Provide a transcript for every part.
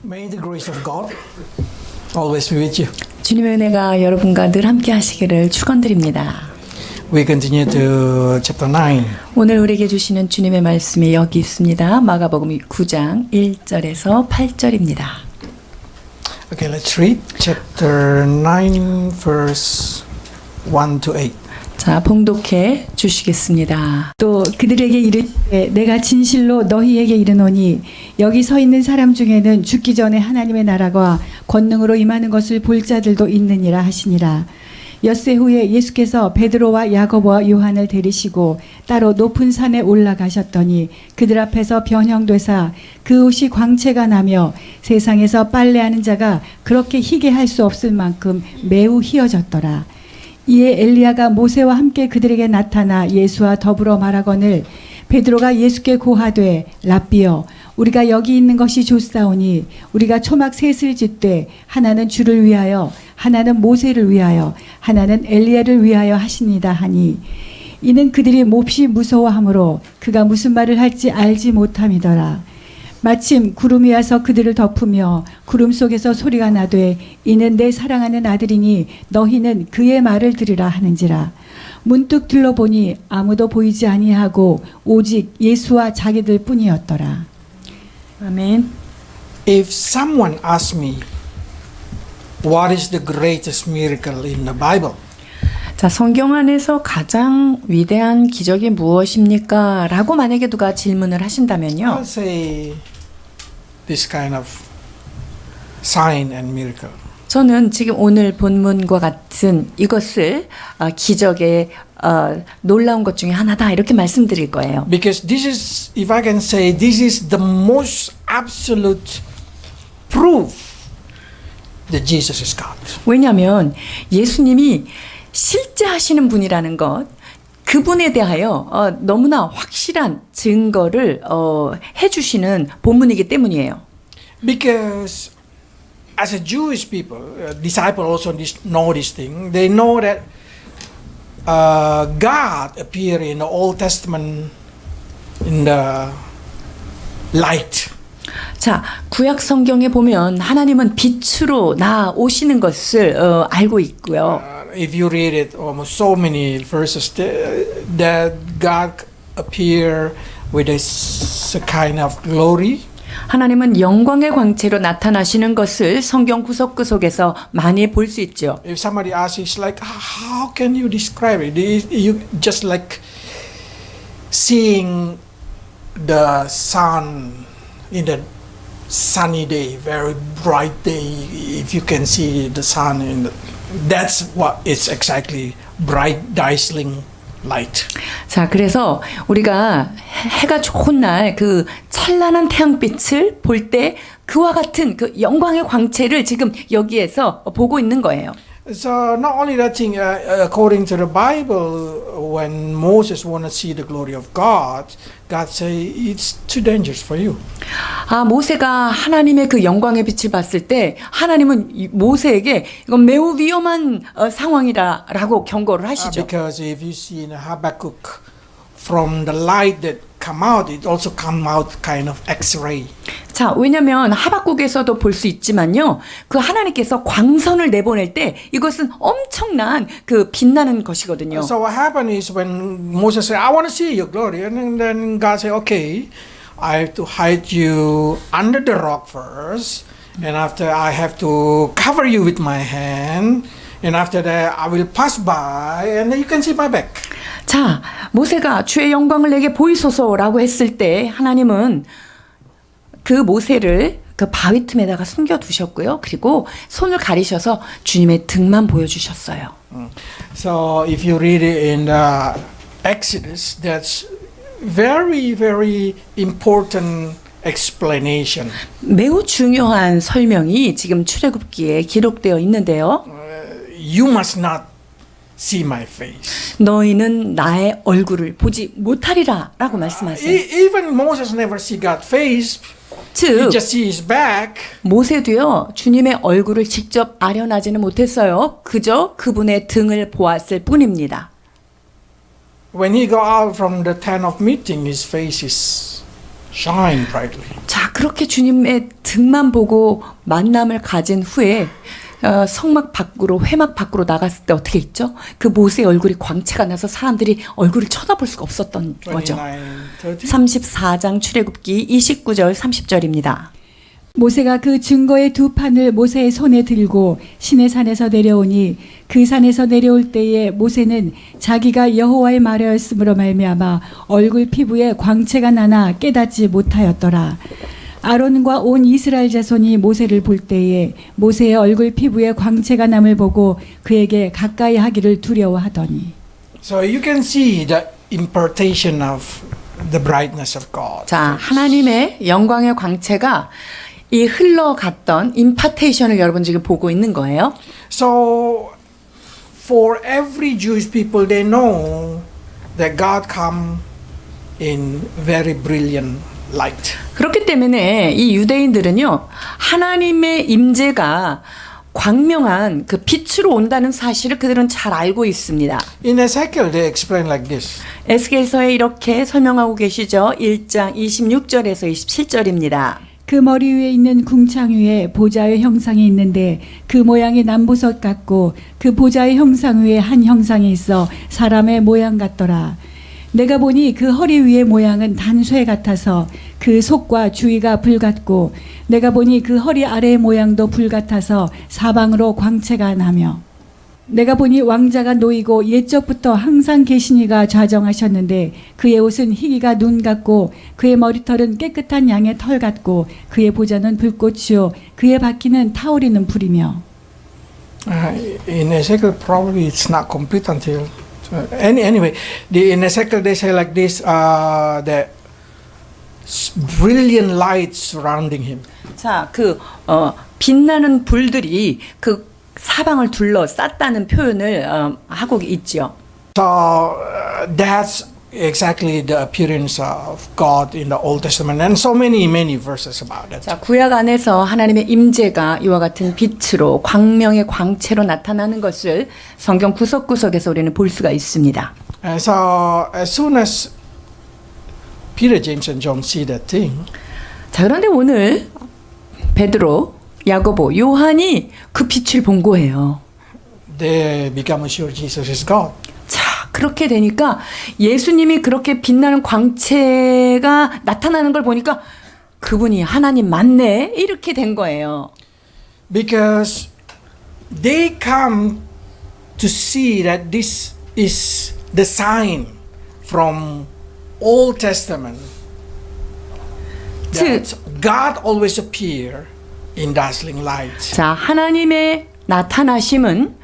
May the grace of God always be with you. 주님의 은혜가 여러분과 늘 함께 하시기를 축원드립니다. We continue to chapter 9. 오늘 우리에게 주시는 주님의 말씀이 여기 있습니다. 마가복음 9장 1절에서 8절입니다. Okay, let's read chapter 9 verse 1 to 8. 자, 봉독해 주시겠습니다. 또 그들에게 이르되 내가 진실로 너희에게 이르노니 여기 서 있는 사람 중에는 죽기 전에 하나님의 나라가 권능으로 임하는 것을 볼 자들도 있느니라 하시니라. 엿새 후에 예수께서 베드로와 야고보와 요한을 데리시고 따로 높은 산에 올라가셨더니 그들 앞에서 변형되사 그 옷이 광채가 나며 세상에서 빨래하는 자가 그렇게 희게 할 수 없을 만큼 매우 희어졌더라. 이에 엘리야가 모세와 함께 그들에게 나타나 예수와 더불어 말하거늘 베드로가 예수께 고하되 랍비여 우리가 여기 있는 것이 좋사오니 우리가 초막 셋을 짓되 하나는 주를 위하여 하나는 모세를 위하여 하나는 엘리야를 위하여 하시니다 하니 이는 그들이 몹시 무서워하므로 그가 무슨 말을 할지 알지 못함이더라. 마침 구름이 와서 그들을 덮으며 구름 속에서 소리가 나되 이는 내 사랑하는 아들이니 너희는 그의 말을 들으라 하는지라. 문득 둘러보니 아무도 보이지 아니하고 오직 예수와 자기들 뿐이었더라. 아멘. If someone asks me what is the greatest miracle in the Bible, 자, 성경 안에서 가장 위대한 기적이 무엇입니까? 라고 만약에 누가 질문을 하신다면요. I'll say this kind of sign and miracle. 저는 지금 오늘 본문과 같은 이것을 기적의 놀라운 것 중에 하나다 이렇게 말씀드릴 거예요. Because this is, if I can say, this is the most absolute proof that Jesus is God. 왜냐하면 예수님이 실제 하시는 분이라는 것, 그분에 대하여 너무나 확실한 증거를 해주시는 본문이기 때문이에요. Because as a Jewish people, disciples also know this thing. They know that God appeared in the Old Testament in the light. 자, 구약 성경에 보면 하나님은 빛으로 나오시는 것을 알고 있고요. If you read it, almost so many verses that God appear with a kind of glory. 하나님은 영광의 광채로 나타나시는 것을 성경 구석구석에서 많이 볼 수 있죠. If somebody asks, it's like, how can you describe it? You just like seeing the sun in the sunny day, very bright day. If you can see the sun in the, that's what it's exactly, bright dazzling light. 자, 그래서 우리가 해가 좋은 날 그 찬란한 태양빛을 볼 때 그와 같은 그 영광의 광채를 지금 여기에서 보고 있는 거예요. So not only that thing, according to the Bible, when Moses want to see the glory of God, God say it's too dangerous for you. 아, 모세가 하나님의 그 영광의 빛을 봤을 때 하나님은 모세에게 이건 매우 위험한 상황이다라고 경고를 하시죠. Because if you see in Habakkuk, from the light that come out, it also come out kind of X-ray. 자, 왜냐하면 하박국에서도 볼 수 있지만요, 그 하나님께서 광선을 내보낼 때 이것은 엄청난 그 빛나는 것이거든요. So what happened is when Moses said, "I want to see your glory," and then God said, "Okay, I have to hide you under the rock first, and after I have to cover you with my hand." And after that, I will pass by, and then you can see my back. 자, 모세가 주의 영광을 내게 보이소서라고 했을 때 하나님은 그 모세를 그 바위 틈에다가 숨겨 두셨고요. 그리고 손을 가리셔서 주님의 등만 보여주셨어요. So if you read it in the Exodus, that's very, very important explanation. 매우 중요한 설명이 지금 출애굽기에 기록되어 있는데요. You must not see my face. 너희는 나의 얼굴을 보지 못하리라 라고 말씀하세요. Even Moses never see God's face. 즉 He just see his back. 모세도요 주님의 얼굴을 직접 아련하지는 못했어요. 그저 그분의 등을 보았을 뿐입니다. When he go out from the tent of meeting, his face is shine brightly. 자, 그렇게 주님의 등만 보고 만남을 가진 후에 성막 밖으로 회막 밖으로 나갔을 때 어떻게 있죠? 그 모세의 얼굴이 광채가 나서 사람들이 얼굴을 쳐다볼 수가 없었던 거죠. 29, 30. 34장 출애굽기 29절 30절입니다. 모세가 그 증거의 두 판을 모세의 손에 들고 시내산에서 내려오니 그 산에서 내려올 때에 모세는 자기가 여호와의 말하였으므로 말미암아 얼굴 피부에 광채가 나나 깨닫지 못하였더라. 아론과 온 이스라엘 자손이 모세를 볼 때에 모세의 얼굴 피부에 광채가 남을 보고 그에게 가까이 하기를 두려워하더니. So you can see the impartation of the brightness of God. 자, 하나님의 영광의 광채가 이 흘러갔던 임파테이션을 여러분 지금 보고 있는 거예요. So for every Jewish people, they know that God come in very brilliant light. 그렇기 때문에 이 유대인들은요, 하나님의 임재가 광명한 그 빛으로 온다는 사실을 그들은 잘 알고 있습니다. In Ezekiel, they explain like this. 에스겔서에 이렇게 설명하고 계시죠. 1장 26절에서 27절입니다. 그 머리 위에 있는 궁창 위에 보좌의 형상이 있는데 그 모양이 남보석 같고 그 보좌의 형상 위에 한 형상이 있어 사람의 모양 같더라. 내가 보니 그 허리 위의 모양은 단쇠 같아서 그 속과 주위가 불 같고 내가 보니 그 허리 아래의 모양도 불 같아서 사방으로 광채가 나며 내가 보니 왕자가 놓이고 옛적부터 항상 계시니가 좌정하셨는데 그의 옷은 희기가 눈 같고 그의 머리털은 깨끗한 양의 털 같고 그의 보좌는 불꽃이요 그의 바퀴는 타오르는 불이며. In Ezekiel, probably it's not complete until. Anyway, in Ezekiel they say like this: that brilliant light surrounding him. 자, 빛나는 불들이 그 사방을 둘러쌌다는 표현을 하고 있죠. So that's exactly the appearance of God in the Old Testament, and so many verses about it. 자, 구약 안에서 하나님의 임재가 이와 같은 빛으로 광명의 광채로 나타나는 것을 성경 구석구석에서 우리는 볼 수가 있습니다. And so as soon as Peter, James, and John see that thing, 자, 그런데 오늘 베드로, 야고보, 요한이 그 빛을 본 거예요. they become sure Jesus is God. 자, 그렇게 되니까 예수님이 그렇게 빛나는 광채가 나타나는 걸 보니까 그분이 하나님 맞네 이렇게 된 거예요. Because they come to see that this is the sign from Old Testament that God always appear in dazzling light. 자, 하나님의 나타나심은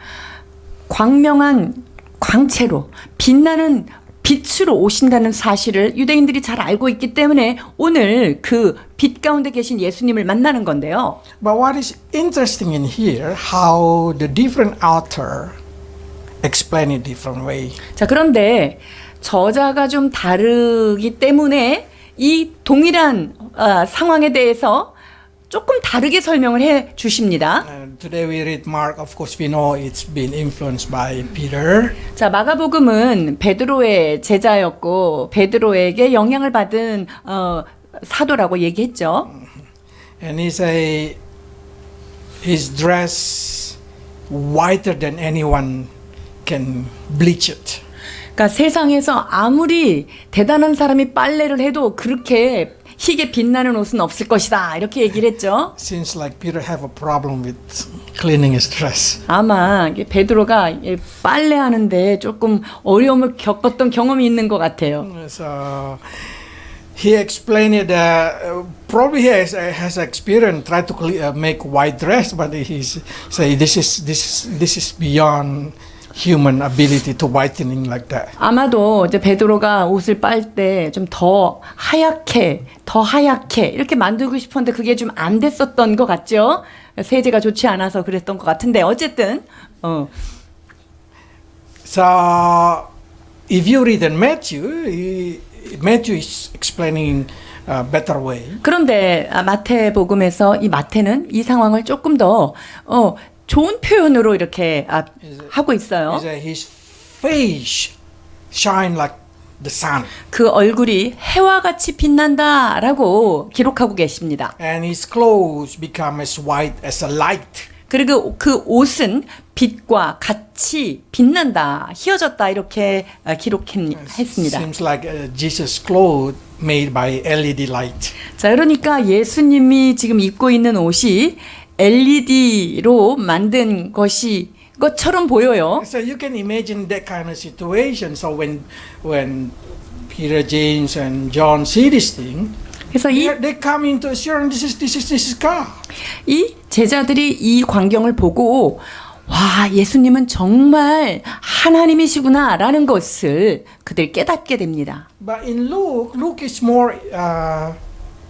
광명한 광채로 빛나는 빛으로 오신다는 사실을 유대인들이 잘 알고 있기 때문에 오늘 그 빛 가운데 계신 예수님을 만나는 건데요. But what is interesting in here, how the different author explain it different way. 자, 그런데 저자가 좀 다르기 때문에 이 동일한 상황에 대해서 조금 다르게 설명을 해 주십니다. Today we read Mark. Of course, we know it's been influenced by Peter. 자, 마가복음은 베드로의 제자였고 베드로에게 영향을 받은 사도라고 얘기했죠. And his dress whiter than anyone can bleach it. 그러니까 세상에서 아무리 대단한 사람이 빨래를 해도 그렇게 희게 빛나는 옷은 없을 것이다 이렇게 얘기를 했죠. Seems like Peter have a problem with cleaning his dress. 아마 베드로가 빨래하는데 조금 어려움을 겪었던 경험이 있는 것 같아요. So he explained it. Probably he has experience try to make white dress, but he say this is beyond human ability to whitening like that. 아마도 이제 베드로가 옷을 빨 때 좀 더 하얗게 이렇게 만들고 싶었는데 그게 좀 안 됐었던 것 같죠. 세제가 좋지 않아서 그랬던 것 같은데 어쨌든 So if you read in Matthew is explaining a better way. 그런데 마태복음에서 이 마태는 이 상황을 조금 더 좋은 표현으로 이렇게 하고 있어요. Is that his face shine like the sun. 그 얼굴이 해와 같이 빛난다라고 기록하고 계십니다. And his clothes become as white as a light. 그리고 그 옷은 빛과 같이 빛난다, 휘어졌다 이렇게 기록했습니다. Seems like Jesus' clothes made by LED light. 자, 그러니까 예수님이 지금 입고 있는 옷이 LED로 만든 것처럼 보여요. So you can imagine that kind of situation. So when Peter, James, and John see this thing, 그래서 they come into assurance. This is God. 이 제자들이 이 광경을 보고 와, 예수님은 정말 하나님이시구나라는 것을 그들이 깨닫게 됩니다. But in Luke is more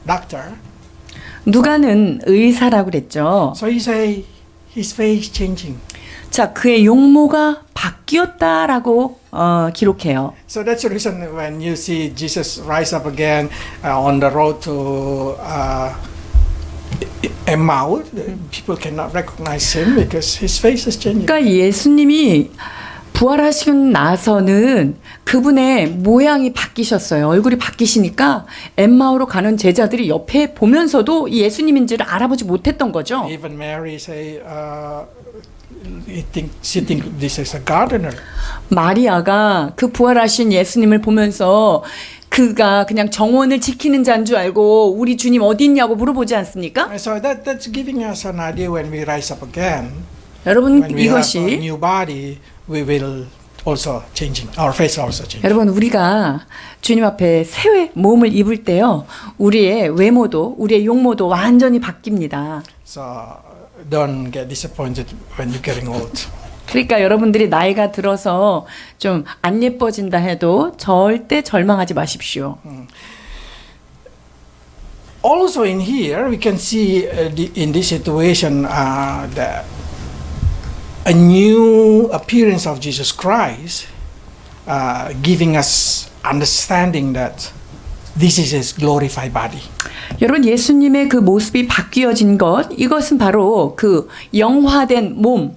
doctor. 누가는 의사라고 그랬죠. So he say his face changing. 자, 그의 용모가 바뀌었다라고 기록해요. So that's the reason when you see Jesus rise up again on the road to Emmaus, people cannot recognize him because his face is changing. 그러니까 예수님이 부활하시고 나서는 그분의 모양이 바뀌셨어요. 얼굴이 바뀌시니까 엠마오로 가는 제자들이 옆에 보면서도 이 예수님인지를 알아보지 못했던 거죠. Even Mary say, she think this is a gardener. 마리아가 그 부활하신 예수님을 보면서 그가 그냥 정원을 지키는 자인 줄 알고 우리 주님 어디 있냐고 물어보지 않습니까? And so that's giving us an idea when we rise up again. 여러분 When we have a 이것이 new body, we will also changing. Our face also changing. 여러분 우리가 주님 앞에 새 몸을 입을 때요 우리의 외모도 우리의 용모도 완전히 바뀝니다. So don't get disappointed when you're getting old. 그러니까 여러분들이 나이가 들어서 좀 안 예뻐진다 해도 절대 절망하지 마십시오. Also in here, we can see in this situation that a new appearance of Jesus Christ, giving us understanding that this is His glorified body. 여러분 예수님의 그 모습이 바뀌어진 것 이것은 바로 그 영화된 몸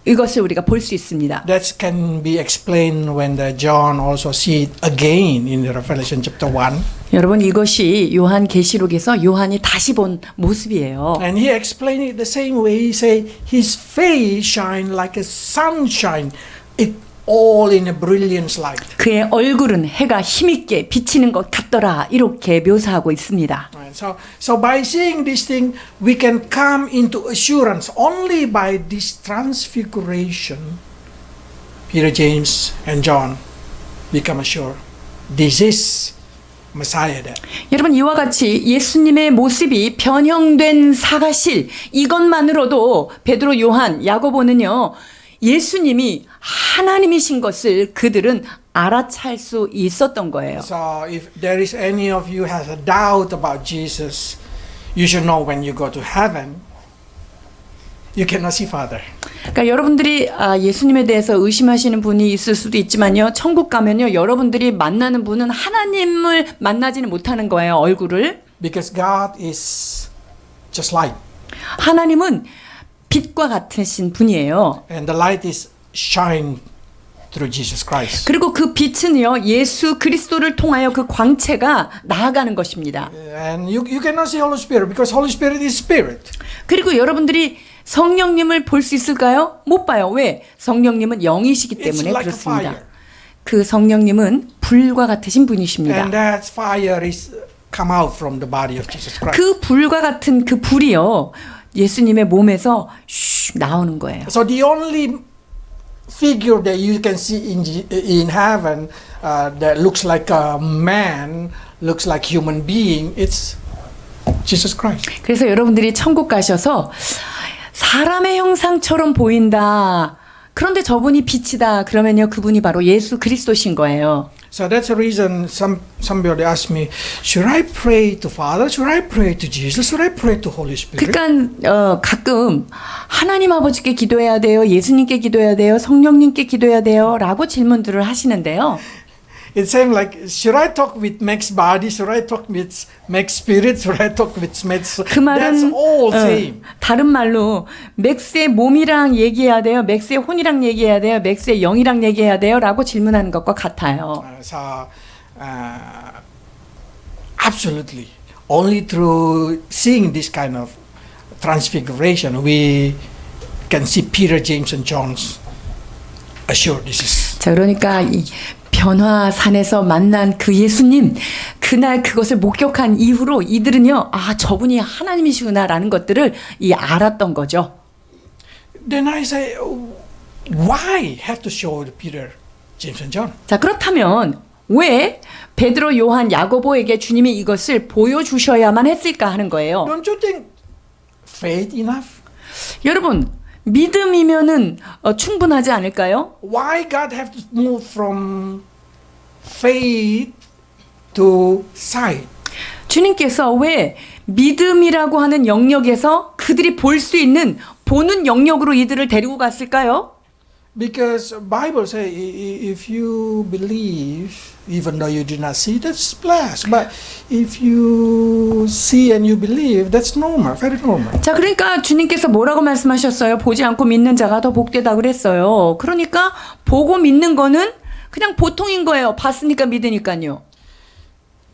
이것을 우리가 볼 수 있습니다. That can be explained when the John also see it again in the Revelation chapter 1. 여러분 이것이 요한 계시록에서 요한이 다시 본 모습이에요. And he explained it the same way. He say his face shine like a sunshine. It all in a brilliance light. 그의 얼굴은 해가 힘있게 비치는 것 같더라 이렇게 묘사하고 있습니다. Right, so by seeing this thing, we can come into assurance only by this transfiguration. Peter, James, and John become assured. This is Messiah there. 여러분 이와 같이 예수님의 모습이 변형된 사가실 이것만으로도 베드로, 요한, 야고보는요 예수님이 하나님이신 것을 그들은 알아챌 수 있었던 거예요. So if there is any of you has a doubt about Jesus, you should know when you go to heaven, you cannot see Father. 그러니까 여러분들이 예수님에 대해서 의심하시는 분이 있을 수도 있지만요. 천국 가면요. 여러분들이 만나는 분은 하나님을 만나지는 못하는 거예요. 얼굴을. Because God is just light. 하나님은 빛과 같으신 분이에요. And the light is shine through Jesus Christ. 그리고 그 빛은요. 예수 그리스도를 통하여 그 광채가 나아가는 것입니다. And you cannot see Holy Spirit because Holy Spirit is Spirit. 그리고 여러분들이 성령님을 볼 수 있을까요? 못 봐요. 왜? 성령님은 영이시기 때문에 It's like 그렇습니다. a fire. 그 성령님은 불과 같으신 분이십니다. And that fire is come out from the body of Jesus Christ. 그 불과 같은 그 불이요. 예수님의 몸에서 슉 나오는 거예요. So the only figure that you can see in heaven that looks like a man, looks like human being, it's Jesus Christ. 그래서 여러분들이 천국 가셔서 사람의 형상처럼 보인다. 그런데 저분이 빛이다. 그러면요 그분이 바로 예수 그리스도신 거예요. So that's the reason somebody asked me, should I pray to Father? Should I pray to Jesus? Should I pray to Holy Spirit? 그러니까 가끔 하나님 아버지께 기도해야 돼요. 예수님께 기도해야 돼요. 성령님께 기도해야 돼요. 라고 질문들을 하시는데요. It's same like, should I talk with Mac's body? Should I talk with Mac's spirit? Should I talk with Mac's? 그 That's 말은 all same. 다른 말로 맥스의 몸이랑 얘기해야 돼요. 맥스의 혼이랑 얘기해야 돼요. 맥스의 영이랑 얘기해야 돼요라고 질문하는 것과 같아요. Absolutely. Only through seeing this kind of transfiguration, we can see Peter, James, and John's assured this is. 자, 그러니까 이 변화산에서 만난 그 예수님, 그날 그것을 목격한 이후로 이들은요, 아, 저분이 하나님이시구나라는 것들을 알았던 거죠. Then I say, why have to show Peter, James, and John? 자, 그렇다면 왜 베드로, 요한, 야고보에게 주님이 이것을 보여주셔야만 했을까 하는 거예요. Don't you think faith enough? 여러분, 믿음이면은 충분하지 않을까요? Why God have to move from faith to sight? 주님께서 왜 믿음이라고 하는 영역에서 그들이 볼 수 있는 보는 영역으로 이들을 데리고 갔을까요? Because Bible say if you believe, even though you do not see, that's blessed. But if you see and you believe, that's normal, very normal. 자, 그러니까 주님께서 뭐라고 말씀하셨어요? 보지 않고 믿는 자가 더 복되다 그랬어요. 그러니까 보고 믿는 거는 그냥 보통인 거예요. 봤으니까 믿으니까요.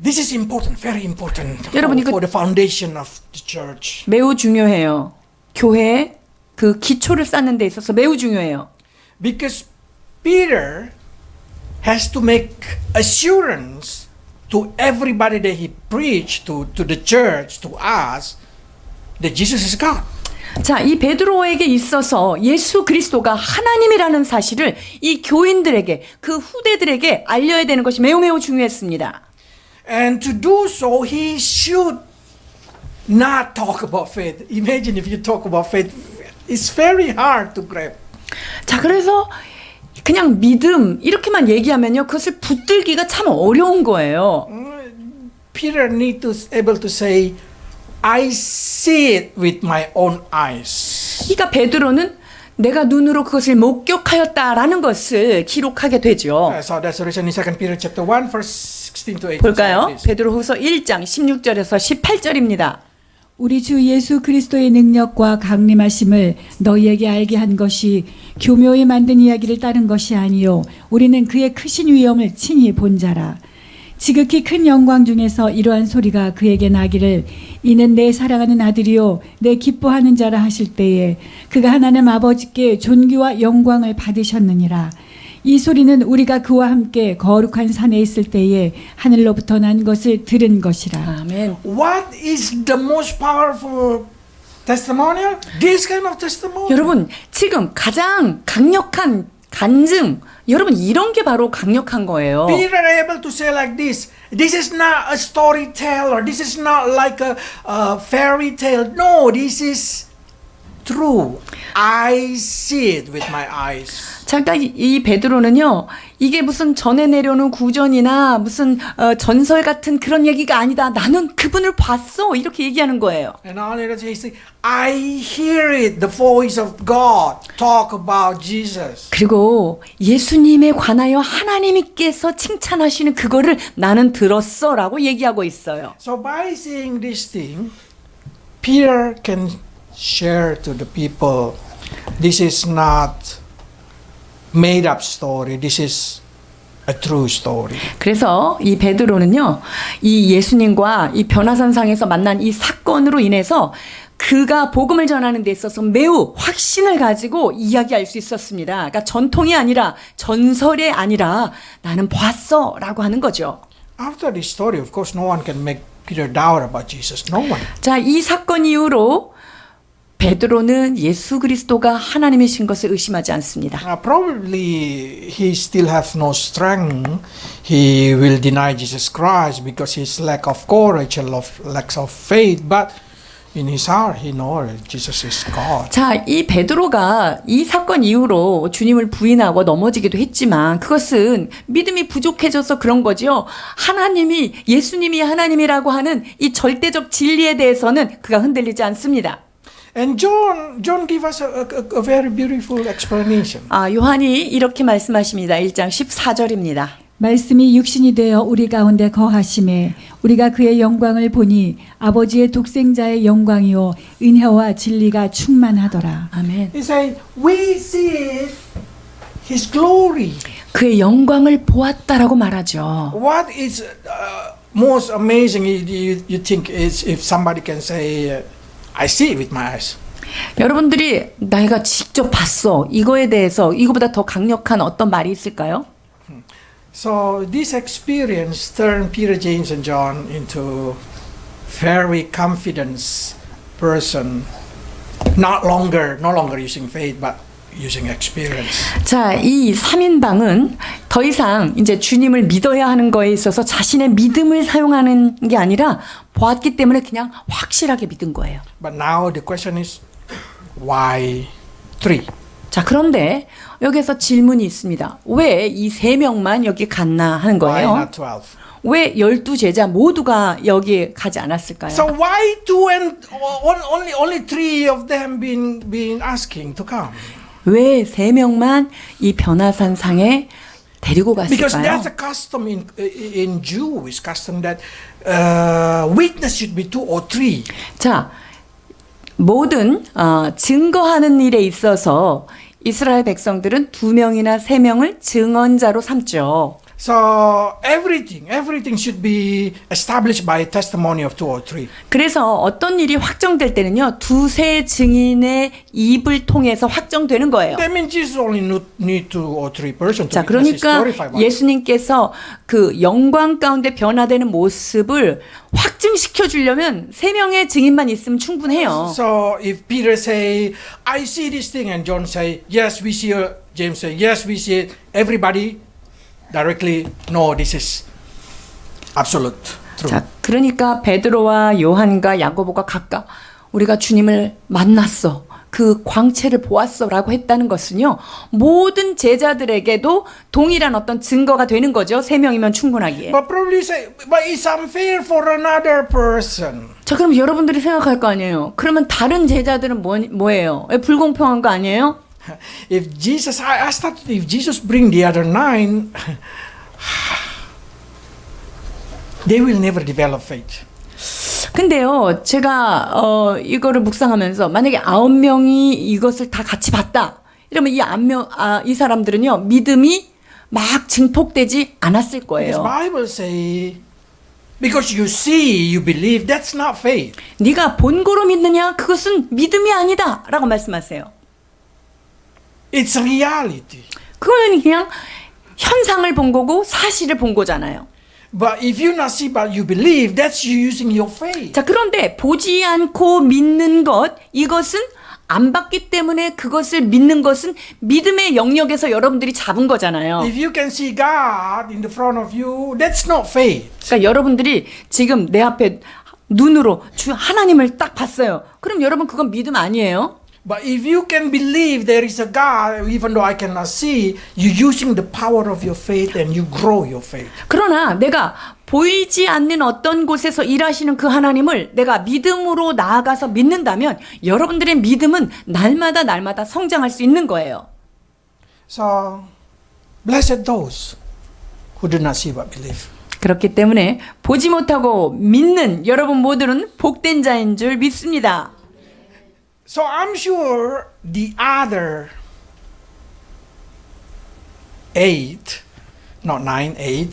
This is important, very important 여러분, 이거 for the foundation of the church. 매우 중요해요. 교회 그 기초를 쌓는 데 있어서 매우 중요해요. Because Peter has to make assurance to everybody that he preached to the church, to us, that Jesus is God. 자, 이 베드로에게 있어서 예수 그리스도가 하나님이라는 사실을 이 교인들에게, 그 후대들에게 알려야 되는 것이 매우 매우 중요했습니다. And to do so, he should not talk about faith. Imagine if you talk about faith, it's very hard to grab. 자, 그래서 그냥 믿음 이렇게만 얘기하면요, 그것을 붙들기가 참 어려운 거예요. Peter need to able to say, I see it with my own eyes. 그러니까 베드로는 내가 눈으로 그것을 목격하였다라는 것을 기록하게 되죠. So that's the reason in 2 Peter chapter 1 verse 16 to 18. 볼까요? 베드로후서 1장 16절에서 18절입니다. 우리 주 예수 그리스도의 능력과 강림하심을 너희에게 알게 한 것이 교묘히 만든 이야기를 따른 것이 아니요 우리는 그의 크신 위엄을 친히 본 자라. 지극히 큰 영광 중에서 이러한 소리가 그에게 나기를 이는 내 사랑하는 아들이요 내 기뻐하는 자라 하실 때에 그가 하나님 아버지께 존귀와 영광을 받으셨느니라. 이 소리는 우리가 그와 함께 거룩한 산에 있을 때에 하늘로부터 난 것을 들은 것이라. 아멘. What is the most powerful testimonial? This kind of testimony. 여러분, 지금 가장 강력한 간증, 여러분 이런 게 바로 강력한 거예요. Peter able to say like this. This is not a story tale or this is not like a fairy tale. No, this is true. I see it with my eyes. 잠깐 이 베드로는요, 이게 무슨 전에 내려오는 구전이나 무슨 전설 같은 그런 얘기가 아니다. 나는 그분을 봤어. 이렇게 얘기하는 거예요. And not only that, he say, I hear it, the voice of God talk about Jesus. 그리고 예수님에 관하여 하나님께서 칭찬하시는 그거를 나는 들었어라고 얘기하고 있어요. So by seeing this thing, Peter can share to the people, this is not made up story. This is a true story. 그래서 이 베드로는요, 이 예수님과 이 변화산상에서 만난 이 사건으로 인해서 그가 복음을 전하는 데 있어서 매우 확신을 가지고 이야기할 수 있었습니다. 그러니까 전통이 아니라 전설이 아니라 나는 봤어라고 하는 거죠. After this story, of course, no one can make Peter doubt about Jesus. No one. 자, 이 사건 이후로 베드로는 예수 그리스도가 하나님이신 것을 의심하지 않습니다. Probably he still has no strength. He will deny Jesus Christ because his lack of courage, lack of faith. But in his heart, he knows Jesus is God. 자, 이 베드로가 이 사건 이후로 주님을 부인하고 넘어지기도 했지만 그것은 믿음이 부족해져서 그런 거죠. 하나님이, 예수님이 하나님이라고 하는 이 절대적 진리에 대해서는 그가 흔들리지 않습니다. And John give us a very beautiful explanation. 요한이 이렇게 말씀하십니다. 1장 14절입니다. 말씀이 육신이 되어 우리 가운데 거하심에 우리가 그의 영광을 보니 아버지의 독생자의 영광이요 은혜와 진리가 충만하더라. 아멘. He said, we see His glory. 그의 영광을 보았다라고 말하죠. What is most amazing you think is if somebody can say, I see it with my eyes. 여러분들이 내가 직접 봤어. 이거에 대해서 이거보다 더 강력한 어떤 말이 있을까요? So this experience turned Peter, James, and John into very confident person. No longer using faith, but using experience. 자, 이 3인방은 더 이상 이제 주님을 믿어야 하는 거에 있어서 자신의 믿음을 사용하는 게 아니라 보았기 때문에 그냥 확실하게 믿은 거예요. But now the question is, why 3? 자, 그런데 여기서 질문이 있습니다. 왜 이 3명만 여기 갔나 하는 Why 거예요. not 12? 왜 12제자 모두가 여기 가지 않았을까요? So why 2 and only 3 of them been asking to come? 왜 3명만 이 변화산 상에 데리고 Because 갔을까요? that's a custom in Jewish custom that witness should be 2 or 3. 자, 모든 증거하는 일에 있어서 이스라엘 백성들은 2명이나 3명을 증언자로 삼죠. So everything should be established by testimony of 2 or 3. 그래서 어떤 일이 확정될 때는요, 2-3 증인의 입을 통해서 확정되는 거예요. That means Jesus only need 2 or 3 persons to 자, witness His 그러니까 glorified body. 예수님께서 그 영광 가운데 변화되는 모습을 확증시켜 주려면 3명의 증인만 있으면 충분해요. So if Peter say, I see this thing, and John say, yes, we see it. James say, yes, we see it. Everybody directly know this is absolute truth. 자, 그러니까 베드로와 요한과 야고보가 각각 우리가 주님을 만났어. 그 광채를 보았어라고 했다는 것은요. 모든 제자들에게도 동일한 어떤 증거가 되는 거죠. 3명이면 충분하기에. But probably say, but it's unfair for another person. 자, 그럼 여러분들이 생각할 거 아니에요. 그러면 다른 제자들은 뭐예요? 불공평한 거 아니에요? If Jesus, I thought if Jesus bring the other 9, they will never develop faith. 근데요, 제가 이거를 묵상하면서 만약에 9명이 이것을 다 같이 봤다. 이러면 이 사람들은요, 믿음이 막 증폭되지 않았을 Because 거예요. Bible say, because you see, you believe, that's not faith. 네가 본고로 믿느냐? 그것은 믿음이 아니다. 라고 말씀하세요. It's reality. 그거는 그냥 현상을 본 거고 사실을 본 거잖아요. But if you not see but you believe, that's you using your faith. 자, 그런데 보지 않고 믿는 것, 이것은 안 봤기 때문에 그것을 믿는 것은 믿음의 영역에서 여러분들이 잡은 거잖아요. If you can see God in the front of you, that's not faith. 그러니까 여러분들이 지금 내 앞에 눈으로 주 하나님을 딱 봤어요. 그럼 여러분 그건 믿음 아니에요? But if you can believe there is a God, even though I cannot see, you're using the power of your faith and you grow your faith. 그러나 내가 보이지 않는 어떤 곳에서 일하시는 그 하나님을 내가 믿음으로 나아가서 믿는다면 여러분들의 믿음은 날마다 성장할 수 있는 거예요. So, blessed those who do not see but believe. 그렇기 때문에 보지 못하고 믿는 여러분 모두는 복된 자인 줄 믿습니다. So I'm sure the other 8, not 9, 8,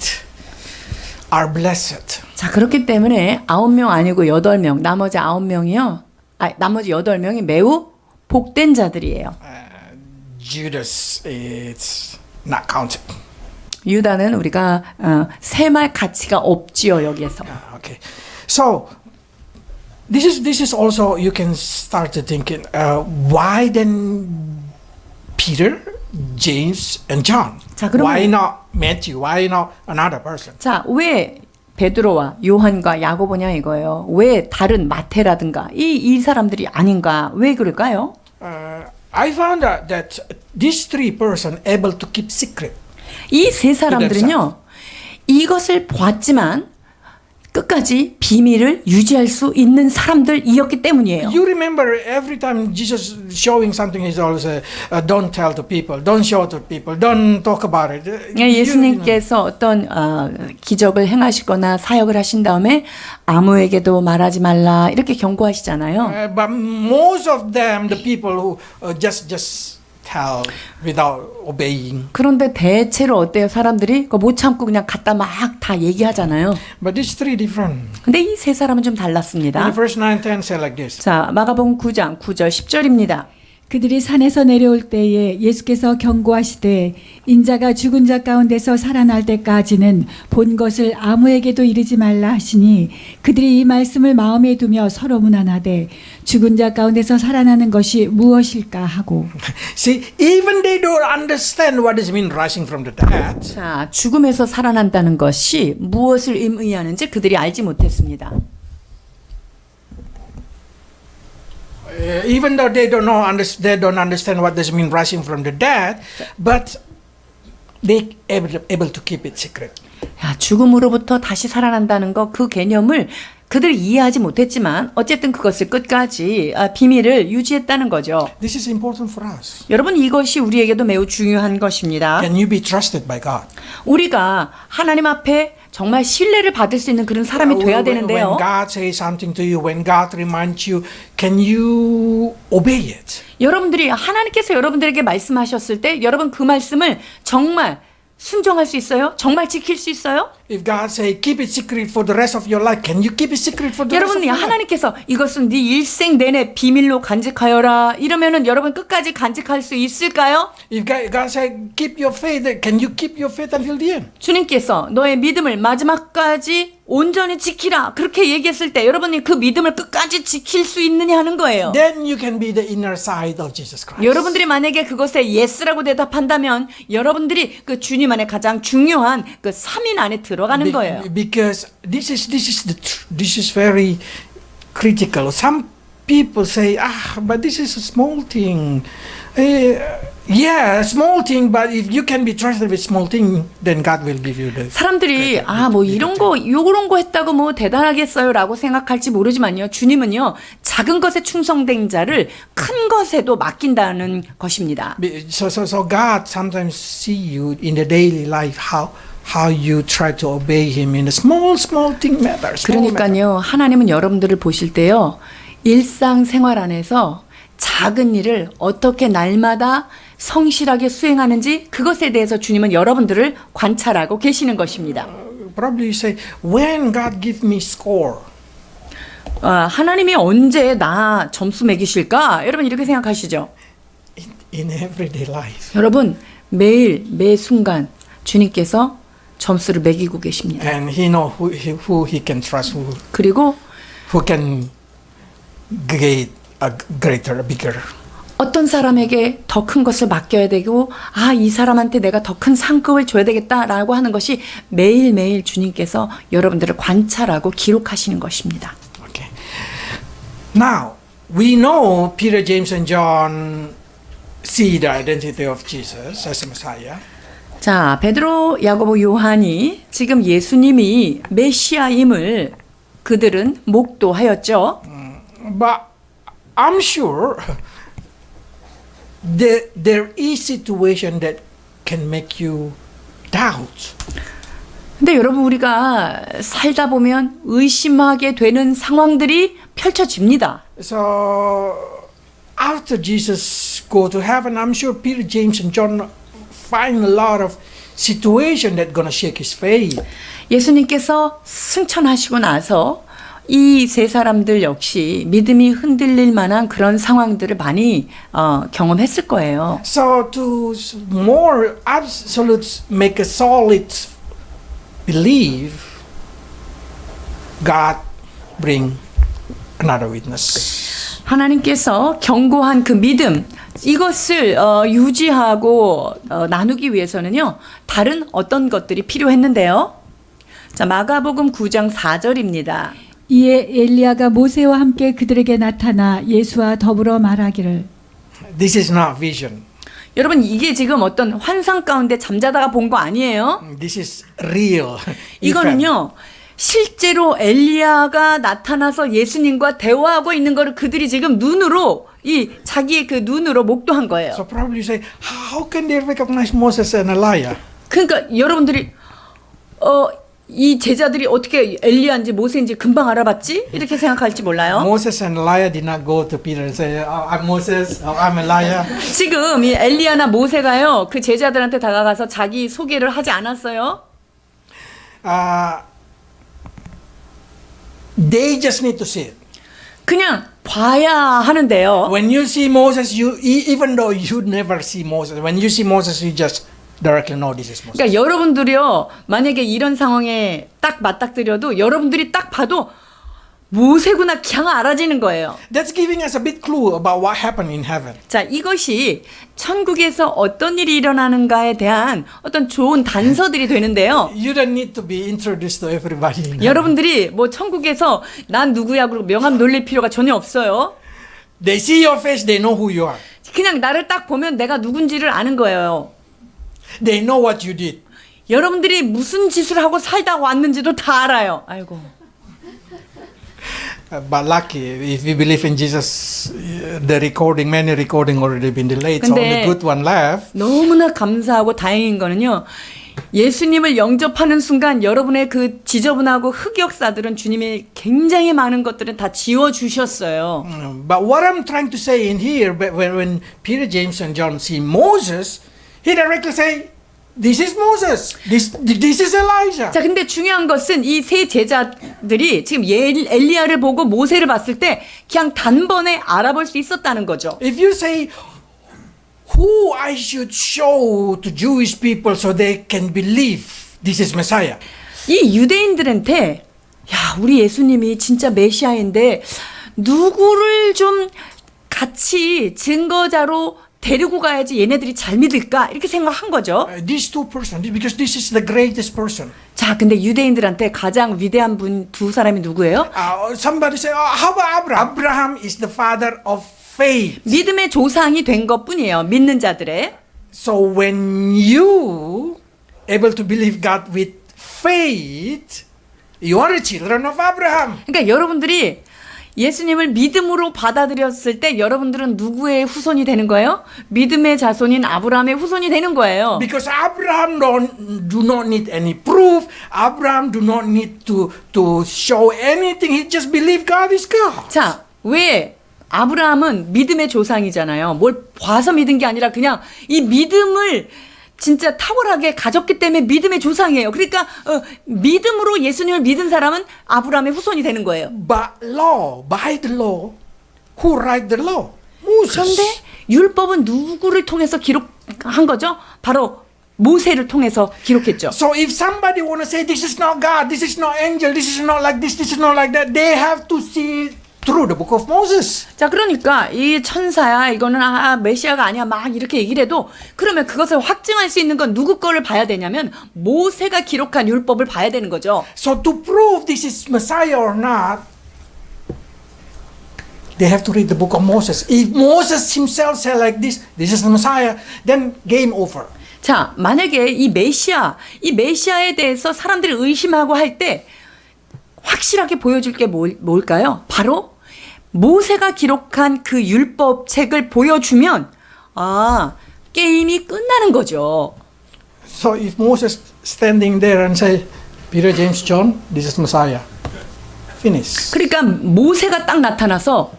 are blessed. 자, 그렇기 때문에 9명 아니고 8명, 나머지 9명이요. 나머지 8명이 매우 복된 자들이에요. Judas is not counted. 유다는 우리가 세말 가치가 없지요, 여기에서. Okay. So this is also you can start to thinking why then Peter, James, and John? 자, 그러면- Why not Matthew? Why not another person? 자, 왜 베드로와 요한과 야고보냐 이거예요. 왜 다른 마태라든가 이 사람들이 아닌가? 왜 그럴까요? I found out that these 3 persons able to keep secret. 이 세 사람들은요. 이것을 보았지만 끝까지 비밀을 유지할 수 있는 사람들이었기 때문이에요. You remember every time Jesus showing something, he's always don't tell to people, don't show to people, don't talk about it. 예수님께서 어떤 기적을 행하시거나 사역을 하신 다음에 아무에게도 말하지 말라 이렇게 경고하시잖아요. But most of them, the people who just tell without obeying. 그런데 대체로 어때요? 사람들이 그거 못 참고 그냥 갖다 막 다 얘기하잖아요. But these three different. 근데 이 세 사람은 좀 In 달랐습니다. the verse 9, 10 say like this. 자, 마가복음 9장 9절 10절입니다. 그들이 산에서 내려올 때에 예수께서 경고하시되 인자가 죽은 자 가운데서 살아날 때까지는 본 것을 아무에게도 이르지 말라 하시니 그들이 이 말씀을 마음에 두며 서로 문안하되 죽은 자 가운데서 살아나는 것이 무엇일까 하고. See, even they don't understand what does mean rising from the dead. 자, 죽음에서 살아난다는 것이 무엇을 의미하는지 그들이 알지 못했습니다. Even though they don't know, they don't understand what does mean rising from the dead, but they able to keep it secret. 야, 죽음으로부터 다시 살아난다는 거 그 개념을 그들이 이해하지 못했지만 어쨌든 그것을 끝까지 비밀을 유지했다는 거죠. This is important for us. 여러분 이것이 우리에게도 매우 중요한 것입니다. Can you be trusted by God? 우리가 하나님 앞에 정말 신뢰를 받을 수 있는 그런 사람이 돼야 되는데요. When God says something to you, when God reminds you, can you obey it? 여러분들이 하나님께서 여러분들에게 말씀하셨을 때 여러분 그 말씀을 정말 순종할 수 있어요? 정말 지킬 수 있어요? If God say keep it secret for the rest of your life, can you keep it secret for the rest of 여러분 your life? 하나님께서 이것은 네 일생 내내 비밀로 간직하여라 이러면은 여러분 끝까지 간직할 수 있을까요? If God say keep your faith, can you keep your faith until the end? 주님께서 너의 믿음을 마지막까지 온전히 지키라 그렇게 얘기했을 때 여러분이 그 믿음을 끝까지 지킬 수 있느냐 하는 거예요. Then you can be the inner side of Jesus Christ. 여러분들이 만약에 그것에 예스라고 대답한다면 여러분들이 그 주님 안에 가장 중요한 그 3인 안에 들어가는 거예요. Because this is very critical. Some people say, but this is a small thing. Yeah, small thing. But if you can be trusted with small thing, then God will give you the. 사람들이 뭐 이런 거 요런 거 했다고 뭐 대단하겠어요라고 생각할지 모르지만요. 주님은요. 작은 것에 충성된 자를 큰 것에도 맡긴다는 것입니다. So God sometimes see you in the daily life how you try to obey Him in the small thing matters. 그러니까요. 하나님은 여러분들을 보실 때요. 일상생활 안에서 작은 일을 어떻게 날마다 성실하게 수행하는지 그것에 대해서 주님은 여러분들을 관찰하고 계시는 것입니다. Probably you say, when God give me score. 하나님이 언제 나 점수 매기실까? 여러분 이렇게 생각하시죠? In everyday life. 여러분 매일 매 순간 주님께서 점수를 매기고 계십니다. And He know who He can trust, 그리고 who can get a greater, bigger. 어떤 사람에게 더 큰 것을 맡겨야 되고 이 사람한테 내가 더 큰 상급을 줘야 되겠다라고 하는 것이 매일매일 주님께서 여러분들을 관찰하고 기록하시는 것입니다. Okay. Now we know Peter, James, and John see the identity of Jesus as Messiah. 자, 베드로, 야고보, 요한이 지금 예수님이 메시아임을 그들은 목도하였죠. But I'm sure there is situation that can make you doubt. 근데 여러분 우리가 살다 보면 의심하게 되는 상황들이 펼쳐집니다. So after Jesus go to heaven, I'm sure Peter, James, and John find a lot of situation that gonna shake his faith. 예수님께서 승천하시고 나서 이 세 사람들 역시 믿음이 흔들릴 만한 그런 상황들을 많이 경험했을 거예요. So to more absolute make a solid belief, God bring another witness. 하나님께서 경고한 그 믿음 이것을 유지하고 나누기 위해서는요. 다른 어떤 것들이 필요했는데요. 자, 마가복음 9장 4절입니다. 이에 엘리야가 모세와 함께 그들에게 나타나 예수와 더불어 말하기를. This is not vision. 여러분 이게 지금 어떤 환상 가운데 잠자다가 본 거 아니에요? This is real. 이거는요. 실제로 엘리야가 나타나서 예수님과 대화하고 있는 거를 그들이 지금 눈으로 이 자기의 그 눈으로 목도한 거예요. So probably you say, how can they recognize Moses and Elijah? 그러니까 여러분들이 이 제자들이 어떻게 엘리야인지 모세인지 금방 알아봤지? 이렇게 생각할지 몰라요. Moses and Elijah did not go to Peter and say, oh, I'm Moses, oh, I'm Elijah. 지금 이 엘리야나 모세가요 그 제자들한테 다가가서 자기 소개를 하지 않았어요. They just need to see it. 그냥 봐야 하는데요. When you see Moses, even though you never see Moses, when you see Moses, you just directly know this is Moses. 그러니까 여러분들이요 만약에 이런 상황에 딱 맞닥뜨려도 여러분들이 딱 봐도 모세구나 그냥 알아지는 거예요. That's giving us a big clue about what happened in heaven. 자, 이것이 천국에서 어떤 일이 일어나는가에 대한 어떤 좋은 단서들이 되는데요. You don't need to be introduced to everybody. In heaven. 여러분들이 뭐 천국에서 난 누구야 그러고 명함 놀릴 필요가 전혀 없어요. They see your face, they know who you are. 그냥 나를 딱 보면 내가 누군지를 아는 거예요. They know what you did. 여러분들이 무슨 짓을 하고 살다 왔는지도 다 알아요. 아이고. But lucky, if we believe in Jesus, many recording already been delayed, so only 근데 good one left. 너무나 감사하고 다행인 거는요. 예수님을 영접하는 순간 여러분의 그 지저분하고 흑역사들은 주님이 굉장히 많은 것들은 다 지워주셨어요. But what I'm trying to say in here, when Peter, James, and John see Moses, he directly say, "This is Moses. This is Elijah." 자, 근데 중요한 것은 이 세 제자들이 지금 엘리야를 보고 모세를 봤을 때 그냥 단번에 알아볼 수 있었다는 거죠. If you say, "Who I should show to Jewish people so they can believe this is Messiah?" 이 유대인들한테 야, 우리 예수님이 진짜 메시아인데 누구를 좀 같이 증거자로 데리고 가야지 얘네들이 잘 믿을까 이렇게 생각한 거죠. These two persons, because this is the greatest person. 자, 근데 유대인들한테 가장 위대한 분 두 사람이 누구예요? Somebody say, how about Abraham? Abraham is the father of faith. 믿음의 조상이 된 것뿐이에요. 믿는 자들의. So when you able to believe God with faith, you are the children of Abraham. 그러니까 여러분들이 예수님을 믿음으로 받아들였을 때 여러분들은 누구의 후손이 되는 거예요? 믿음의 자손인 아브라함의 후손이 되는 거예요. Because Abraham do not need any proof. Abraham do not need to show anything. He just believe God is God. 자, 왜 아브라함은 믿음의 조상이잖아요. 뭘 봐서 믿은 게 아니라 그냥 이 믿음을 진짜 탁월하게 가졌기 때문에 믿음의 조상이에요. 그러니까 믿음으로 예수님을 믿은 사람은 아브라함의 후손이 되는 거예요. But by the law, who write the law? Moses. 그런데 율법은 누구를 통해서 기록한 거죠? 바로 모세를 통해서 기록했죠. So if somebody want to say this is not God, this is not angel, this is not like this is not like that, they have to see through the book of Moses. 자, 그러니까 이 천사야 이거는 메시아가 아니야 막 이렇게 얘기를 해도 그러면 그것을 확증할 수 있는 건 누구 거를 봐야 되냐면 모세가 기록한 율법을 봐야 되는 거죠. So to prove this is Messiah or not, they have to read the book of Moses. If Moses himself said like this is the Messiah, then game over. 자, 만약에 이 메시아에 대해서 사람들이 의심하고 할 때 확실하게 보여줄 게 뭘까요? 바로 모세가 기록한 그 율법 책을 보여주면 게임이 끝나는 거죠. So if Moses standing there and say, Peter, James, John, this is Messiah. Finish. 그러니까 모세가 딱 나타나서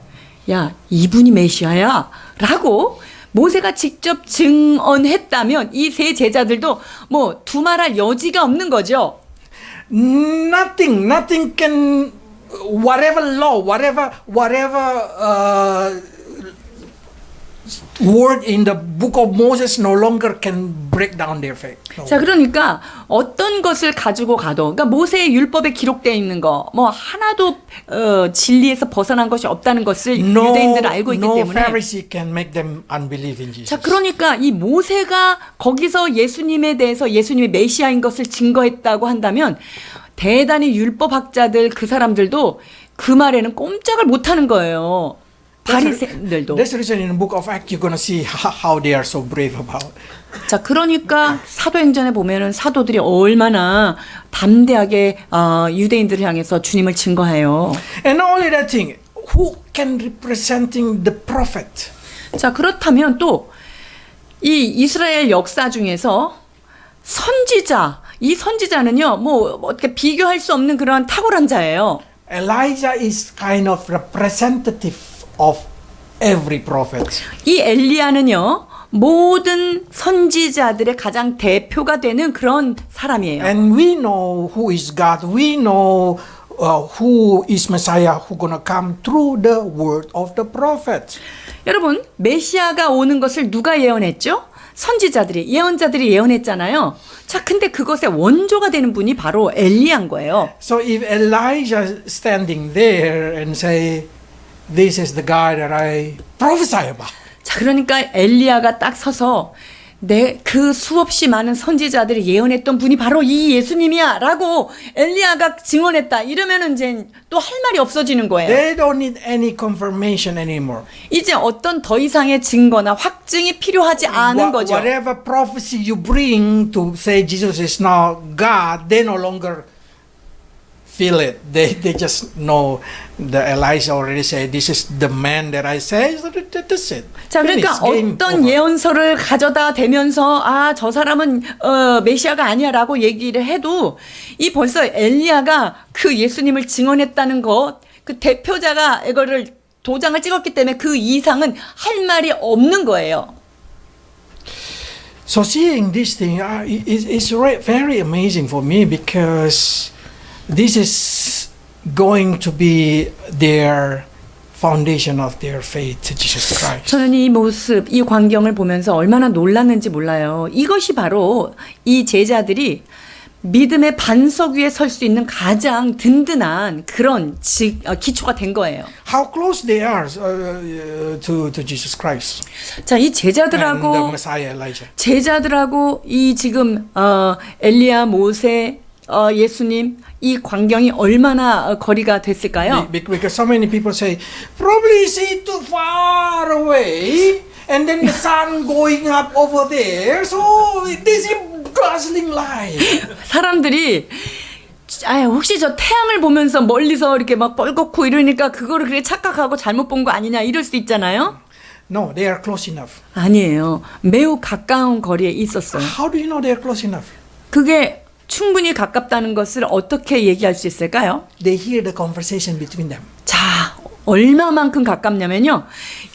야, 이분이 메시아야 라고 모세가 직접 증언했다면 이 세 제자들도 뭐 두말할 여지가 없는 거죠. Nothing can, whatever law, whatever word in the book of Moses no longer can break down their faith. No. 자, 그러니까 어떤 것을 가지고 가도, 그러니까 모세의 율법에 기록되어 있는 거, 뭐 하나도 진리에서 벗어난 것이 없다는 것을 유대인들은 알고 있기 때문에. No Pharisee can make them unbelieve in Jesus. 자, 그러니까 이 모세가 거기서 예수님에 대해서 예수님이 메시아인 것을 증거했다고 한다면 대단히 율법학자들 그 사람들도 그 말에는 꼼짝을 못하는 거예요. 바리새인들도. That's the reason in the book of Acts you're gonna see how they are so brave about. 자, 그러니까 사도행전에 보면은 사도들이 얼마나 담대하게 유대인들을 향해서 주님을 증거해요. And not only that thing, who can representing the prophet? 자, 그렇다면 또 이 이스라엘 역사 중에서 선지자, 이 선지자는요, 뭐 어떻게 비교할 수 없는 그런 탁월한 자예요. Elijah is kind of representative of every prophet. 이 엘리야는요, 모든 선지자들의 가장 대표가 되는 그런 사람이에요. And we know who is God. We know who is Messiah who gonna come through the word of the prophet. 여러분, 메시아가 오는 것을 누가 예언했죠? 선지자들이, 예언자들이 예언했잖아요. 자, 근데 그것의 원조가 되는 분이 바로 엘리야인 거예요. So if Elijah standing there and say, "This is the guy that I prophesy about," 자, 그러니까 엘리야가 딱 서서 그 수없이 많은 선지자들이 예언했던 분이 바로 이 예수님이야 라고 엘리야가 증언했다. 이러면은 이제 또 할 말이 없어지는 거예요. they don't need any confirmation anymore. 이제 어떤 더 이상의 증거나 확증이 필요하지 않은 거죠. Whatever prophecy you bring to say Jesus is now God, they no longer feel it. They just know the Elijah already said, "This is the man that I say." So that's it. 자, 그러니까 Finish. Game 어떤 over. 예언서를 가져다 대면서 저 사람은 메시아가 아니야라고 얘기를 해도 이 벌써 엘리야가 그 예수님을 증언했다는 것, 그 대표자가 이거를 도장을 찍었기 때문에 그 이상은 할 말이 없는 거예요. So seeing this thing is very amazing for me because this is going to be their foundation of their faith, Jesus Christ. 저는 이 모습, 이 광경을 보면서 얼마나 놀랐는지 몰라요. 이것이 바로 이 제자들이 믿음의 반석 위에 설 수 있는 가장 든든한 그런 기초가 된 거예요. How close they are to Jesus Christ 자, 이 and the 제자들하고 Messiah Elijah. 이 지금 엘리야, 모세, 예수님 이 광경이 얼마나 거리가 됐을까요? Because so many people say, probably is he too far away, and then the sun going up over there, so this is dazzling light. 사람들이 혹시 저 태양을 보면서 멀리서 이렇게 막 뻘겋고 이러니까 그거를 그렇게 착각하고 잘못 본 거 아니냐 이럴 수도 있잖아요. No, they are close enough. 아니에요. 매우 가까운 거리에 있었어요. How do you know they are close enough? 그게 충분히 가깝다는 것을 어떻게 얘기할 수 있을까요? They hear the conversation between them. 자, 얼마만큼 가깝냐면요.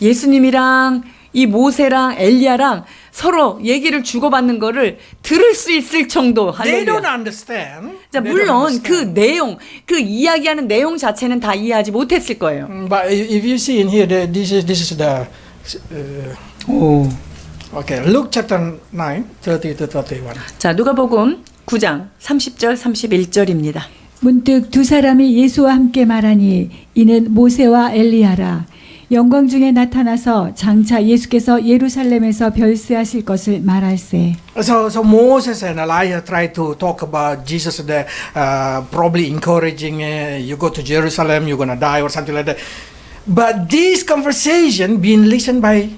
예수님이랑 이 모세랑 엘리야랑 서로 얘기를 주고받는 거를 들을 수 있을 정도. They don't 할렐루야. understand. 자, They don't 물론 그 understand. 내용, 그 이야기하는 내용 자체는 다 이해하지 못했을 거예요. But if you see in here, this is the. Okay, Luke chapter 9, 30 to 31. 자, 누가복음 9장 30절 31절입니다. 문득 두 사람이 예수와 함께 말하니 이는 모세와 엘리야라. 영광 중에 나타나서 장차 예수께서 예루살렘에서 별세하실 것을 말할세. So Moses and Elijah tried to talk about Jesus, probably encouraging you go to Jerusalem, you're gonna die or something like that. But this conversation being listened by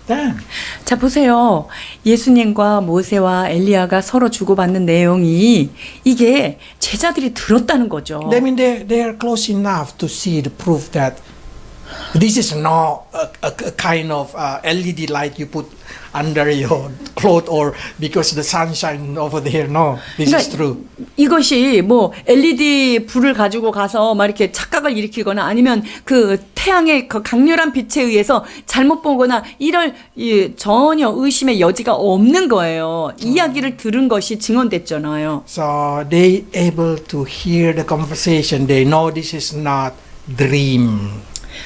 them. 자, 보세요. 예수님과 모세와 엘리야가 서로 주고받는 내용이 이게 제자들이 들었다는 거죠. That means they are close enough to see the proof that this is not a kind of LED light you put under your cloth or because the sunshine over there. No, this is true. 이것이 뭐 LED 불을 가지고 가서 막 이렇게 착각을 일으키거나 아니면 그 태양의 그 강렬한 빛에 의해서 잘못 보거나 이럴 전혀 의심의 여지가 없는 거예요. 이야기를 들은 것이 증언됐잖아요. So they able to hear the conversation. They know this is not dream.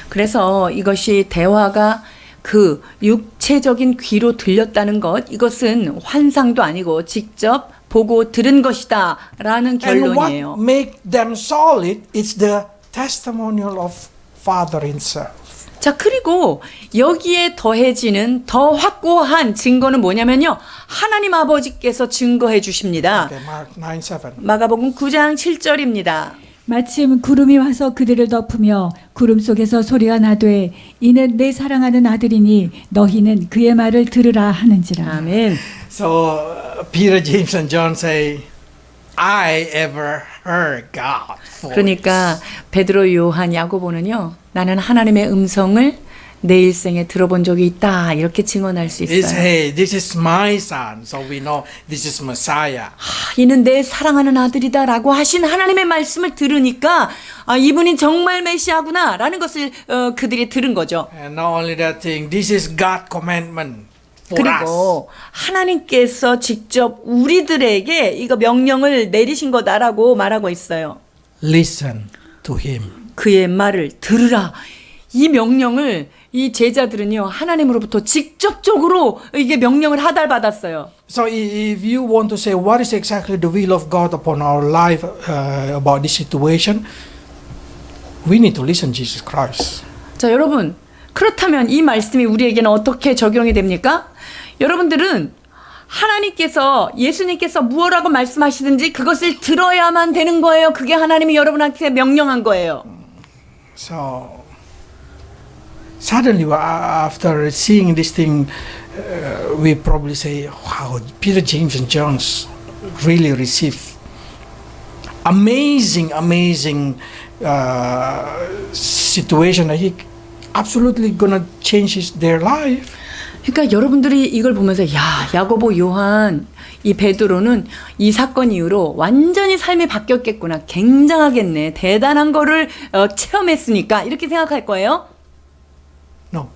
그래서 이것이 대화가 그 육체적인 귀로 들렸다는 것, 이것은 환상도 아니고 직접 보고 들은 것이다 라는 And what 결론이에요. make them solid is the testimonial of Father himself. 자, 그리고 여기에 더해지는 더 확고한 증거는 뭐냐면요. 하나님 아버지께서 증거해 주십니다. Okay, Mark 9:7. 마가복음 9장 7절입니다. 마침 구름이 와서 그들을 덮으며 구름 속에서 소리가 나되 이는 내 사랑하는 아들이니 너희는 그의 말을 들으라 하는지라. 아멘. So Peter, James, and John say, I ever heard God voice. 그러니까 베드로, 요한, 야고보는요. 나는 하나님의 음성을 내 일생에 들어본 적이 있다. 이렇게 증언할 수 It's, 있어요. hey, this is my son, so we know this is Messiah. 이는 내 사랑하는 아들이다라고 하신 하나님의 말씀을 들으니까 이분이 정말 메시아구나라는 것을 그들이 들은 거죠. And not only that thing, this is God's commandment for us. 그리고 하나님께서 직접 우리들에게 이거 명령을 내리신 거다라고 말하고 있어요. Listen to him. 그의 말을 들으라. 이 명령을 이 제자들은요 하나님으로부터 직접적으로 이게 명령을 하달받았어요. So if you want to say what is exactly the will of God upon our life about this situation, we need to listen to Jesus Christ. 자 여러분 그렇다면 이 말씀이 우리에게는 어떻게 적용이 됩니까? 여러분들은 하나님께서 예수님께서 무엇라고 말씀하시든지 그것을 들어야만 되는 거예요. 그게 하나님이 여러분한테 명령한 거예요. So suddenly after seeing this thing, we probably say, wow, Peter, James, and John really received amazing situation that he absolutely gonna change their life. 그러니까 여러분들이 이걸 보면서 야 야고보, 요한, 이 베드로는 이 사건 이후로 완전히 삶이 바뀌었겠구나. 굉장하겠네. 대단한 거를 체험했으니까 이렇게 생각할 거예요. No.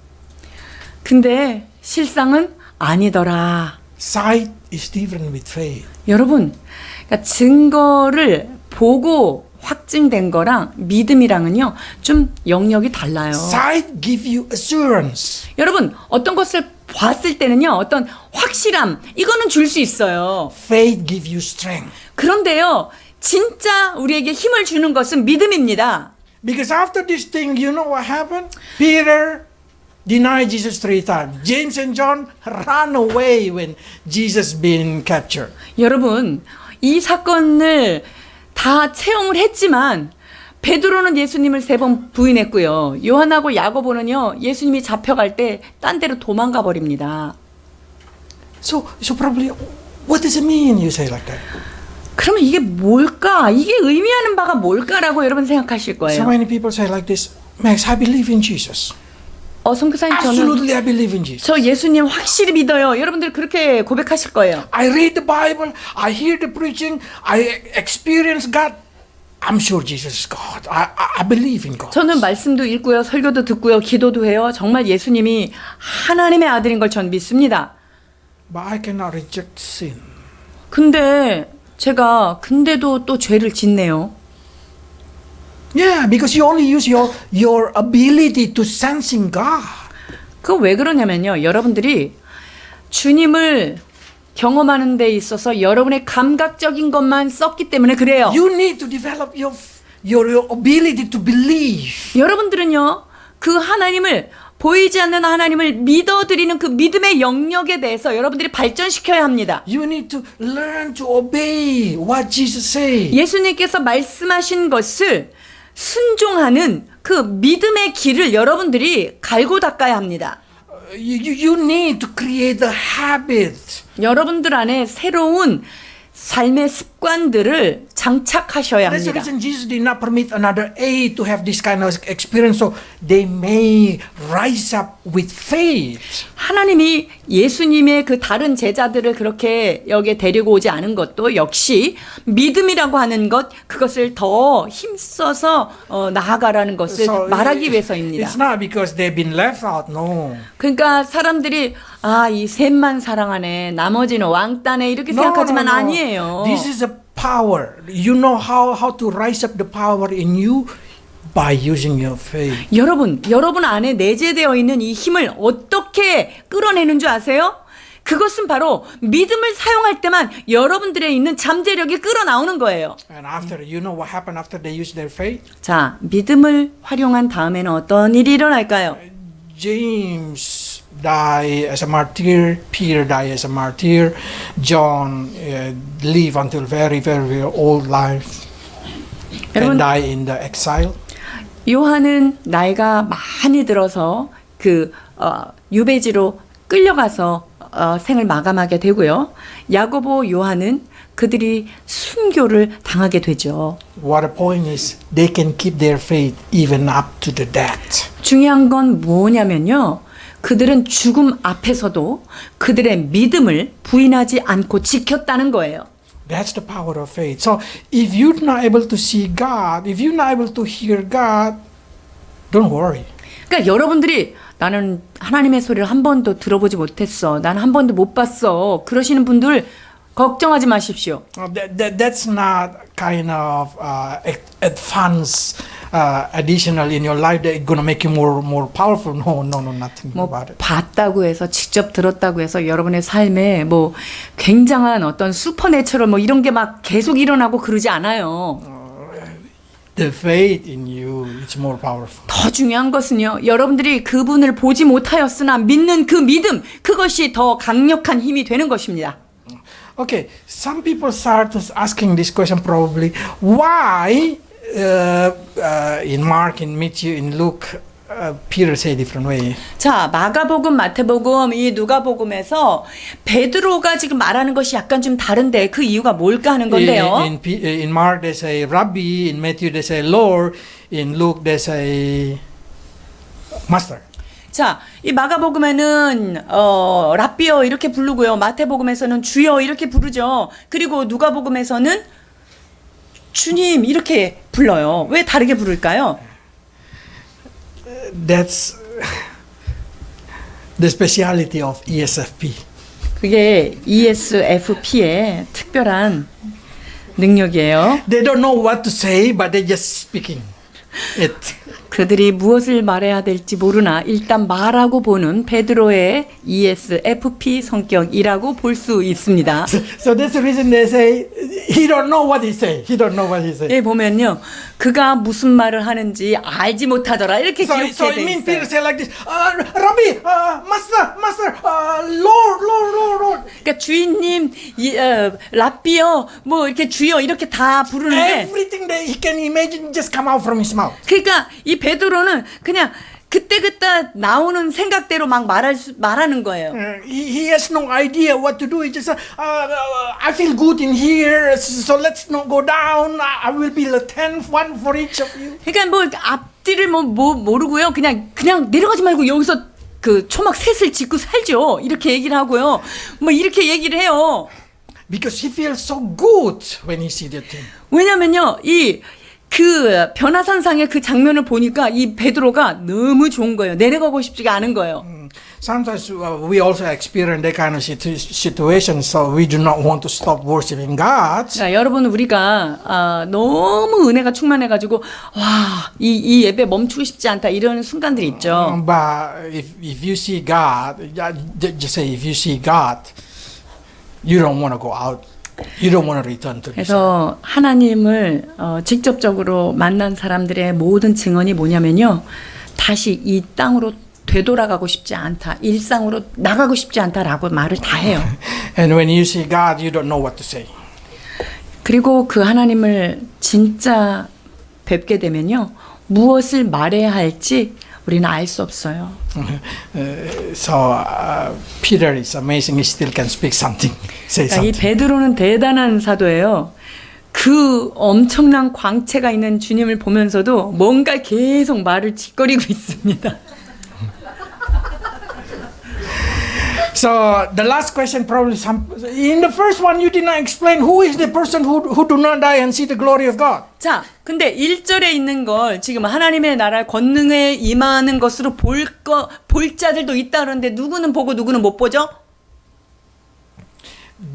근데 실상은 아니더라. Sight is different with faith. 여러분, 그러니까 증거를 보고 확증된 거랑 믿음이랑은요 좀 영역이 달라요. Sight give you assurance. 여러분 어떤 것을 봤을 때는요 어떤 확실함 이거는 줄 수 있어요. Faith give you strength. 그런데요 진짜 우리에게 힘을 주는 것은 믿음입니다. Because after this thing, you know what happened? Peter denied Jesus 3 times. James and John ran away when Jesus been captured. 여러분 이 사건을 다 체험을 했지만 베드로는 예수님을 3번 부인했고요. 요한하고 야고보는요 예수님이 잡혀갈 때 딴 데로 도망가 버립니다. So probably, what does it mean? You say like that. 그러면 이게 뭘까? 이게 의미하는 바가 뭘까라고 여러분 생각하실 So 거예요. many people say like this, Max, I believe in Jesus. 선교사님 저는 Absolutely, I believe in Jesus. 저 예수님 확실히 믿어요. 여러분들 그렇게 고백하실 거예요. I read the Bible, I hear the preaching, I experience God. I'm sure Jesus is God. I believe in God. 저는 말씀도 읽고요. 설교도 듣고요. 기도도 해요. 정말 예수님이 하나님의 아들인 걸 전 믿습니다. But I cannot reject sin. 근데 제가 근데도 또 죄를 짓네요. Yeah, because you only use your ability to sensing God. 그거 왜 그러냐면요. 여러분들이 주님을 경험하는 데 있어서 여러분의 감각적인 것만 썼기 때문에 그래요. You need to develop your ability to believe. 여러분들은요. 그 하나님을 보이지 않는 하나님을 믿어드리는 그 믿음의 영역에 대해서 여러분들이 발전시켜야 합니다. You need to learn to obey what Jesus said. 예수님께서 말씀하신 것을 순종하는 그 믿음의 길을 여러분들이 갈고 닦아야 합니다. You need to create the habit. 여러분들 안에 새로운 삶의 습관들을 장착하셔야 That's the 합니다. reason Jesus did not permit another A to have this kind of experience, so they may rise up with faith. 하나님이 예수님의 그 다른 제자들을 그렇게 여기에 데리고 오지 않은 것도 역시 믿음이라고 하는 것, 그것을 더 힘써서 나아가라는 것을 말하기 위해서입니다. It's not because they've been left out, no. 그러니까 사람들이 이 셋만 사랑하네, 나머지는 왕따네 이렇게 생각하지만 아니에요. This is a power. You know how to rise up the power in you by using your faith. 여러분 안에 내재되어 있는 이 힘을 어떻게 끌어내는 줄 아세요? 그것은 바로 믿음을 사용할 때만 여러분들에 있는 잠재력이 끌어나오는 거예요. And after, you know what happened after they used their faith? 자, 믿음을 활용한 다음에는 어떤 일이 일어날까요? James died as a martyr, Peter died as a martyr, John lived until very, very, very old life. 여러분, and die in the exile. 요한은 나이가 많이 들어서 유배지로 끌려가서 생을 마감하게 되고요. 야고보, 요한은 그들이 순교를 당하게 되죠. What the point is, they can keep their faith even up to the death. 중요한 건 뭐냐면요. 그들은 죽음 앞에서도 그들의 믿음을 부인하지 않고 지켰다는 거예요. That's the power of faith. So if you're not able to see God, if you're not able to hear God, don't worry. 그러니까 여러분들이 나는 하나님의 소리를 한 번도 들어보지 못했어. 난 한 번도 못 봤어. 그러시는 분들 걱정하지 마십시오. That's not kind of advanced additional in your life that is going to make you more powerful. No, nothing 뭐 about it. 봤다고 해서 직접 들었다고 해서 여러분의 삶에 뭐 굉장한 어떤 슈퍼내처럴 뭐 이런 게 막 계속 일어나고 그러지 않아요. The faith in you is more powerful. 더 중요한 것은요. 여러분들이 그분을 보지 못하였으나 믿는 그 믿음, 그것이 더 강력한 힘이 되는 것입니다. Okay, some people start asking this question probably. Why in Mark, in Matthew, in Luke, Peter say different way? 자, 마가복음, 마태복음, 이 누가복음에서 베드로가 지금 말하는 것이 약간 좀 다른데 그 이유가 뭘까 하는 건데요. In Mark they say Rabbi, in Matthew they say Lord, in Luke they say Master. 자, 이 마가복음에는 랍비어 이렇게 부르고요. 마태복음에서는 주여 이렇게 부르죠. 그리고 누가복음에서는 주님 이렇게 불러요. 왜 다르게 부를까요? That's the speciality of ESFP. 그게 ESFP의 특별한 능력이에요. They don't know what to say, but they just speaking it. 그들이 무엇을 말해야 될지 모르나 일단 말하고 보는 베드로의 ESFP 성격이라고 볼 수 있습니다. So that's the reason they say he don't know what he say. He don't know what he say. 예, 보면요. 그가 무슨 말을 하는지 알지 못하더라. 이렇게 So 기록되어 it means Peter 있어요. say like this, Rabbi, Master, Lord. 그러니까 주인님, 랍비여, 뭐 이렇게 주여 이렇게 다 부르는데 Everything that he can imagine just come out from his mouth. 그러니까 이 베드로는 그냥 그때그때 나오는 생각대로 막 말하는 거예요. He has no idea what to do. He just I feel good in here, so let's not go down. I will be the 10th one for each of you. 그러니까 뭐 앞뒤를 뭐 모르고요. 그냥 내려가지 말고 여기서 그 초막 셋을 짓고 살죠. 이렇게 얘기를 하고요. 뭐 이렇게 얘기를 해요. Because he feels so good when he see that thing. 왜냐면요. 그 변화산상의 그 장면을 보니까 이 베드로가 너무 좋은 거예요. 내려가고 싶지가 않은 거예요. Sometimes we also experience that kind of situation, so we do not want to stop worshiping God. 자, 여러분 우리가 너무 은혜가 충만해가지고 와, 이 예배 멈추고 싶지 않다 이런 순간들이 있죠. But if you see God, just say if you see God, you don't want to go out. You don't want to return to this. 그래서 하나님을 직접적으로 만난 사람들의 모든 증언이 뭐냐면요. 다시 이 땅으로 되돌아가고 싶지 않다. 일상으로 나가고 싶지 않다라고 말을 다 해요. And when you see God, you don't know what to say. 그리고 그 하나님을 진짜 뵙게 되면요. 무엇을 말해야 할지 우리는 알 수 없어요. So Peter is amazing. He still can speak something, say 그러니까 이 something. 베드로는 대단한 사도예요. 그 엄청난 광채가 있는 주님을 보면서도 뭔가 계속 말을 짓거리고 있습니다. So the last question, probably in the first one, you did not explain who is the person who do not die and see the glory of God. 자, 근데 1절에 있는 걸 지금 하나님의 나라 권능에 임하는 것으로 볼 자들도 있다 그러는데 누구는 보고 누구는 못 보죠?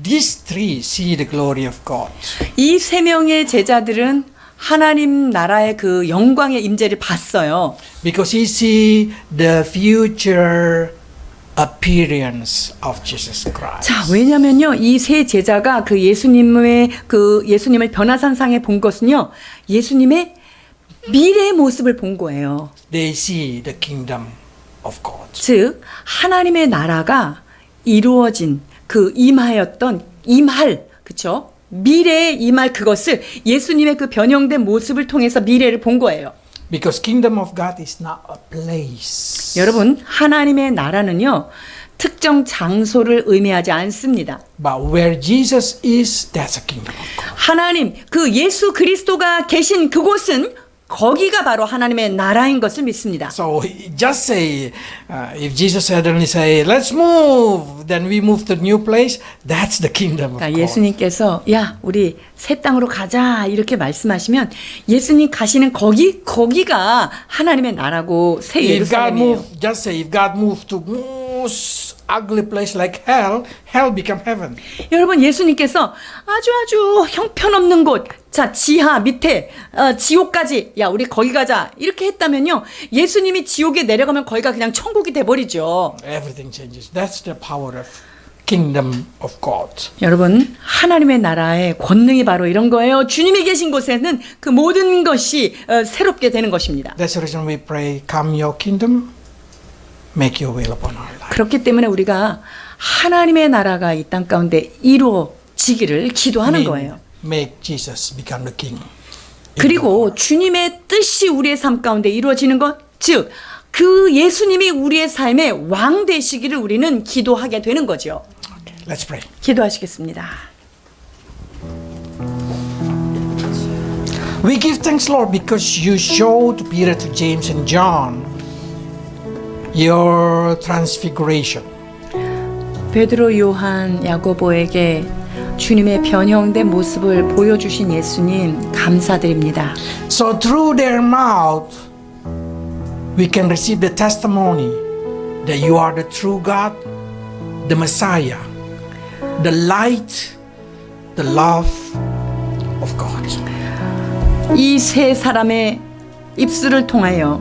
These three see the glory of God. 이 세 명의 제자들은 하나님 나라의 그 영광의 임재를 봤어요. Because he see the future appearance of Jesus Christ. 자, 왜냐면요. 이 세 제자가 그 예수님을 변화산상에 본 것은요. 예수님의 미래의 모습을 본 거예요. They see the kingdom of God. 즉 하나님의 나라가 이루어진 그 임할 그쵸? 미래에 임할 그것을 예수님의 그 변형된 모습을 통해서 미래를 본 거예요. Because kingdom of God is not a place. 여러분, 하나님의 나라는요, 특정 장소를 의미하지 않습니다. But where Jesus is, that's a kingdom of God. 하나님, 그 예수 그리스도가 계신 그곳은 거기가 바로 하나님의 나라인 것을 믿습니다. So just say, if Jesus suddenly say, let's move, then we move to a new place, that's the kingdom of 그러니까 God. 예수님께서 야, 우리 새 땅으로 가자 이렇게 말씀하시면 예수님 가시는 거기가 하나님의 나라고 새 If God 예루살렘이에요. move, just say, if God moved to most ugly place like hell, hell become heaven. 여러분, 예수님께서 아주 형편없는 곳, 자, 지하 밑에 지옥까지, 야, 우리 거기 가자 이렇게 했다면요, 예수님이 지옥에 내려가면 거기가 그냥 천국이 돼버리죠. Everything changes. That's the power of kingdom of God. 여러분, 하나님의 나라의 권능이 바로 이런 거예요. 주님이 계신 곳에는 그 모든 것이 새롭게 되는 것입니다. That's the reason we pray, come your kingdom, make your will upon our life. 그렇기 때문에 우리가 하나님의 나라가 이 땅 가운데 이루어지기를 기도하는 거예요. Make Jesus become the king. 그리고 주님의 뜻이 우리의 삶 가운데 이루어지는 것, 즉 그 예수님이 우리의 삶의 왕 되시기를 우리는 기도하게 되는 거죠. Okay, let's pray. 기도하시겠습니다. We give thanks, Lord, because you showed Peter, to James, and John your transfiguration. 베드로, 요한, 야고보에게 주님의 변형된 모습을 보여주신 예수님 감사드립니다. So through their mouth, we can receive the testimony that you are the true God, the Messiah, the light, the love of God. 이 세 사람의 입술을 통하여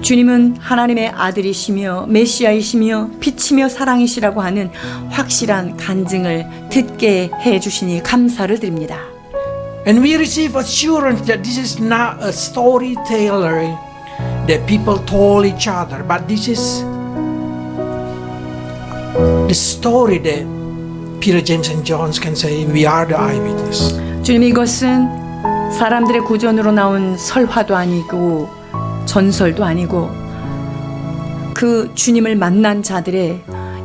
주님은 하나님의 아들이시며 메시아이시며 빛이며 사랑이시라고 하는 확실한 간증을 듣게 해주시니 감사를 드립니다. And we receive assurance that this is not a storyteller that people told each other, but this is the story that Peter, James, and John can say, we are the eyewitness. 주님, 이것은 사람들의 구전으로 나온 설화도 아니고 전설도 아니고 그 주님을 만난 자들의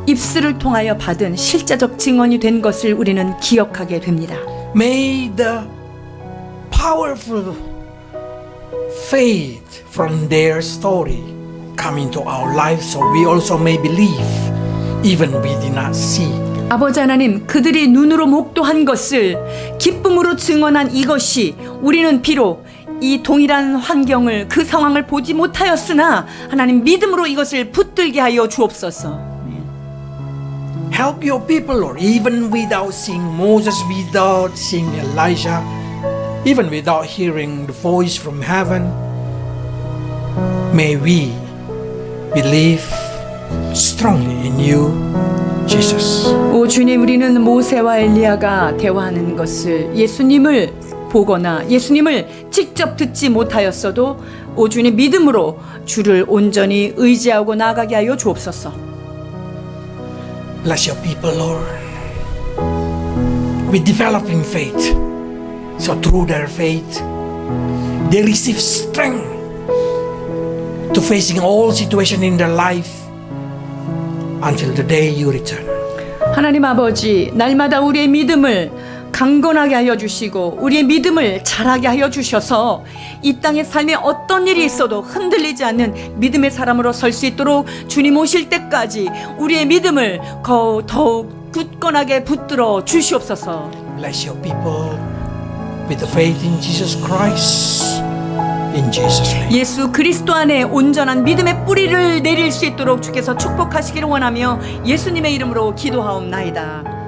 입술을 통하여 받은 실제적 증언이 된 것을 우리는 기억하게 됩니다. May the powerful faith from their story come into our lives so we also may believe even we did not see. 아버지 하나님, 그들이 눈으로 목도한 것을 기쁨으로 증언한 이것이 우리는 비록 이 동일한 환경을, 그 상황을 보지 못하였으나 하나님 믿음으로 이것을 붙들게 하여 주옵소서. Help your people, Lord, even without seeing Moses, without seeing Elijah, even without hearing the voice from heaven. May we believe strongly in you, Jesus. 오 주님, 우리는 모세와 엘리야가 대화하는 것을 예수님을 보거나 예수님을 직접 듣지 못하였어도 오 주님 믿음으로 주를 온전히 의지하고 나아가게 하여 주옵소서. Bless your people, Lord, with developing faith. So through their faith, they receive strength to facing all situations in their life until the day you return. 하나님 아버지, 날마다 우리의 믿음을 강건하게 하여 주시고 우리의 믿음을 자라게 하여 주셔서 이 땅의 삶에 어떤 일이 있어도 흔들리지 않는 믿음의 사람으로 설 수 있도록 주님 오실 때까지 우리의 믿음을 더욱 굳건하게 붙들어 주시옵소서. Bless your people with the faith in Jesus Christ. In Jesus' name. 예수 그리스도 안에 온전한 믿음의 뿌리를 내릴 수 있도록 주께서 축복하시기를 원하며 예수님의 이름으로 기도하옵나이다.